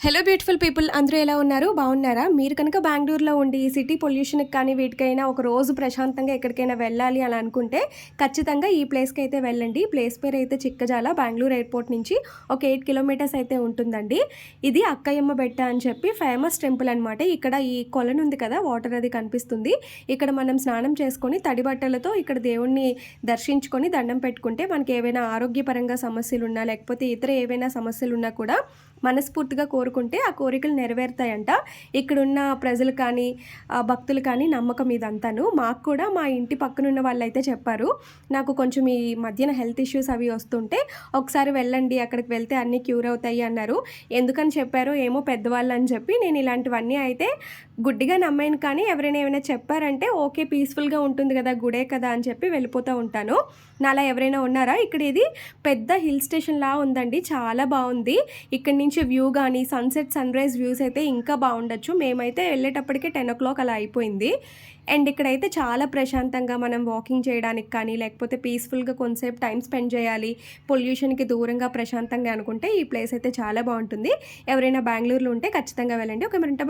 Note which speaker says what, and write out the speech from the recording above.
Speaker 1: Hello beautiful people, అందరూ ఎలా ఉన్నారు? బాగున్నారా? మీరు కనుక బెంగుళూరులో ఉండి సిటీ పొల్యూషన్‌కి కానీ వీటికైనా ఒక రోజు ప్రశాంతంగా ఎక్కడికైనా వెళ్ళాలి అని అనుకుంటే ఖచ్చితంగా ఈ ప్లేస్‌కి అయితే వెళ్ళండి. ప్లేస్ పేరు అయితే చిక్కజాల. బెంగుళూరు ఎయిర్‌పోర్ట్ నుంచి ఒక 8 కిలోమీటర్స్ అయితే ఉంటుందండి. ఇది అక్కయ్యమ్మ బెట్ట అని చెప్పి ఫేమస్ టెంపుల్ అనమాట. ఇక్కడ ఈ కొలను ఉంది కదా, వాటర్ అది కనిపిస్తుంది. ఇక్కడ మనం స్నానం చేసుకొని తడి బట్టలతో ఇక్కడ దేవుణ్ణి దర్శించుకొని దండం పెట్టుకుంటే మనకి ఏవైనా ఆరోగ్యపరంగా సమస్యలున్నా లేకపోతే ఇతర ఏవైనా సమస్యలున్నా కూడా మనస్ఫూర్తిగా కోరుకుంటే ఆ కోరికలు నెరవేరుతాయంట. ఇక్కడున్న ప్రజలు కానీ, భక్తులు కానీ నమ్మకం ఇదంతాను. మాకు కూడా మా ఇంటి పక్కనున్న వాళ్ళైతే చెప్పారు. నాకు కొంచెం ఈ మధ్యన హెల్త్ ఇష్యూస్ అవి వస్తుంటే, "ఒకసారి వెళ్ళండి, అక్కడికి వెళ్తే అన్నీ క్యూర్ అవుతాయి" అన్నారు. ఎందుకని చెప్పారో ఏమో పెద్దవాళ్ళని చెప్పి నేను ఇలాంటివన్నీ అయితే గుడ్డిగా నమ్మాను. కానీ ఎవరైనా ఏమైనా చెప్పారంటే ఓకే, పీస్‌ఫుల్‌గా ఉంటుంది కదా, గుడే కదా అని చెప్పి వెళ్ళిపోతూ ఉంటాను. నాలా ఎవరైనా ఉన్నారా? ఇక్కడ ఇది పెద్ద హిల్ స్టేషన్‌లా ఉందండి. చాలా బావుంది. ఇక్కడి నుంచి వ్యూ గానీ, సన్‌సెట్, సన్‌రైజ్ వ్యూస్ అయితే ఇంకా బావుండొచ్చు. మేమైతే వెళ్ళేటప్పటికే 10:00 అలా అయిపోయింది. అండ్ ఇక్కడైతే చాలా ప్రశాంతంగా మనం వాకింగ్ చేయడానికి కానీ, లేకపోతే పీస్‌ఫుల్‌గా కొంతసేపు టైమ్ స్పెండ్ చేయాలి, పొల్యూషన్‌కి దూరంగా ప్రశాంతంగా అనుకుంటే ఈ ప్లేస్ అయితే చాలా బావుంటుంది. ఎవరైనా బెంగుళూరులో ఉంటే ఖచ్చితంగా వెళ్ళండి. ఓకే, మరింట